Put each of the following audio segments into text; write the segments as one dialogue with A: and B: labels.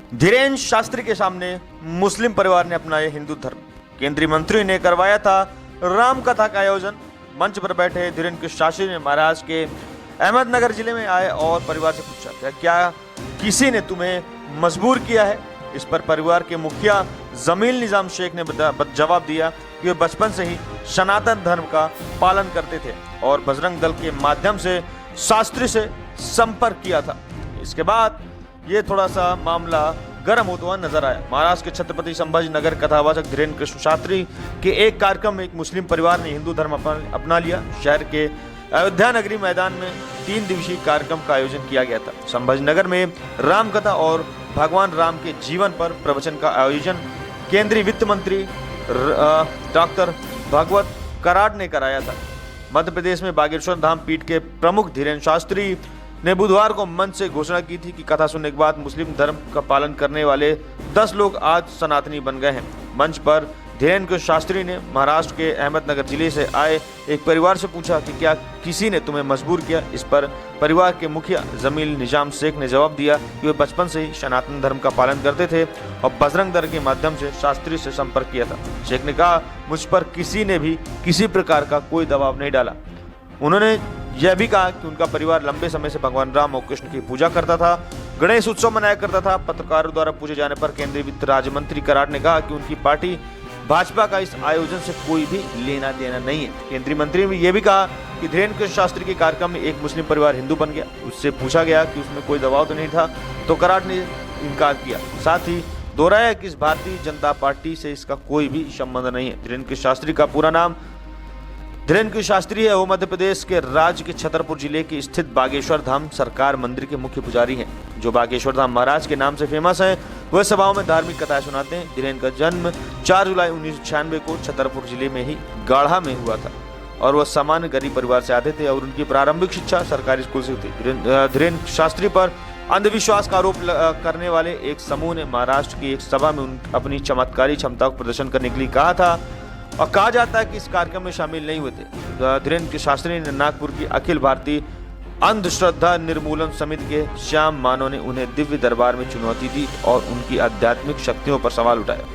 A: धीरेन्द्र शास्त्री के सामने मुस्लिम परिवार ने अपनाया हिंदू धर्म। केंद्रीय मंत्री ने करवाया था राम कथा का आयोजन। मंच पर बैठे धीरेन्द्र शास्त्री ने महाराष्ट्र के अहमदनगर जिले में आए और परिवार से पूछा, क्या किसी ने तुम्हें मजबूर किया है? इस पर परिवार के मुखिया जमील निजाम शेख ने जवाब दिया कि वे बचपन से ही सनातन धर्म का पालन करते थे और बजरंग दल के माध्यम से शास्त्री से संपर्क किया था। इसके बाद ये थोड़ा सा मामला गर्म होता हुआ नजर आया। महाराष्ट्र के छत्रपति संभाजी नगर कथावाचक धीरेन्द्र कृष्ण शास्त्री के एक कार्यक्रम में एक मुस्लिम परिवार ने हिंदू धर्म अपना लिया। शहर के अयोध्या नगरी मैदान में 3 दिवसीय कार्यक्रम का आयोजन किया गया था। संभाजी नगर में राम कथा और भगवान राम के जीवन पर प्रवचन का आयोजन केंद्रीय वित्त मंत्री डॉक्टर भागवत कराड़ ने कराया था। मध्य प्रदेश में बागेश्वर धाम पीठ के प्रमुख धीरेन्द्र शास्त्री ने बुधवार को मंच से घोषणा की थी कि कथा सुनने के बाद मुस्लिम धर्म का पालन करने वाले 10 लोग आज सनातनी बन गए हैं। मंच पर धीरेन्द्र शास्त्री ने महाराष्ट्र के अहमदनगर जिले से आए एक परिवार से पूछा कि क्या किसी ने तुम्हें मजबूर किया? इस पर परिवार के मुखिया जमील निजाम शेख ने जवाब दिया कि वे बचपन से ही सनातन धर्म का पालन करते थे और बजरंग दल के माध्यम से शास्त्री से संपर्क किया था। शेख ने कहा, मुझ पर किसी ने भी किसी प्रकार का कोई दबाव नहीं डाला। उन्होंने यह भी कहा कि उनका परिवार लंबे समय से भगवान राम और कृष्ण की पूजा करता था, गणेश उत्सव मनाया करता था। पत्रकारों द्वारा पूछे जाने पर केंद्रीय वित्त राज्य मंत्री कराड़ ने कहा कि उनकी पार्टी भाजपा का इस आयोजन से कोई भी लेना देना नहीं है। केंद्रीय मंत्री ने यह भी कहा कि धीरेन्द्र कृष्ण शास्त्री के कार्यक्रम में एक मुस्लिम परिवार हिंदू बन गया। उससे पूछा गया कि उसमें कोई दबाव तो नहीं था, तो कराड़ ने इनकार किया। साथ ही दोहराया कि इस भारतीय जनता पार्टी से इसका कोई भी संबंध नहीं है। धीरेन्द्र कृष्ण शास्त्री का पूरा नाम धीरेन्द्र कृष्ण शास्त्री है। वो मध्य प्रदेश के राज्य के छतरपुर जिले के स्थित बागेश्वर धाम सरकार मंदिर के मुख्य पुजारी हैं, जो बागेश्वर धाम महाराज के नाम से फेमस है। वह सभाओं में धार्मिक कथाएं सुनाते हैं। धीरेन्द्र का जन्म 4 जुलाई 1996 को छतरपुर जिले में ही गाढ़ा में हुआ था और वह सामान्य गरीब परिवार से आते थे और उनकी प्रारंभिक शिक्षा सरकारी स्कूल से हुई। धीरेन्द्र शास्त्री पर अंधविश्वास का आरोप करने वाले एक समूह ने महाराष्ट्र की एक सभा में अपनी चमत्कारी क्षमता को प्रदर्शन करने के लिए कहा था और कहा जाता है कि इस कार्यक्रम में शामिल नहीं हुए थे। धीरेन्द्र शास्त्री ने नागपुर की अखिल भारतीय अंधश्रद्धा निर्मूलन समिति के श्याम मानो ने उन्हें दिव्य दरबार में चुनौती दी और उनकी आध्यात्मिक शक्तियों पर सवाल उठाया।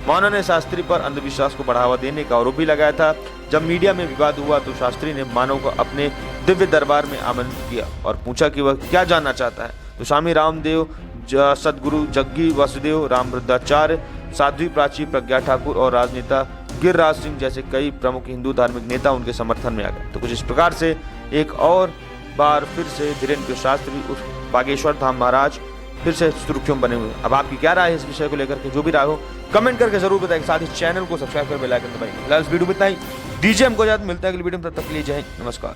A: मानो ने शास्त्री पर अंधविश्वास को बढ़ावा देने का आरोप भी लगाया था। जब मीडिया में विवाद हुआ तो शास्त्री ने मानव को अपने दिव्य दरबार में आमंत्रित किया और पूछा कि वह क्या जानना चाहता है। तो स्वामी रामदेव, सदगुरु जग्गी वासुदेव, राम वृद्धाचार्य, साध्वी प्राची प्रज्ञा ठाकुर और राजनेता गिरिराज सिंह जैसे कई प्रमुख हिंदू धार्मिक नेता उनके समर्थन में आ गए। तो कुछ इस प्रकार से एक और बार फिर से धीरेन्द्र शास्त्री उस बागेश्वर धाम महाराज फिर से सुर्खियों बने हुए। अब आपकी क्या राय है इस विषय को लेकर के? जो भी राय हो कमेंट करके जरूर बताएं। साथ ही चैनल को सब्सक्राइब कर बेल आइकन दबाएं। फिलहाल इस वीडियो में इतना ही। डीजे हमको मिलता है अगली वीडियो में, तब तक के लिए जय हिंद, नमस्कार।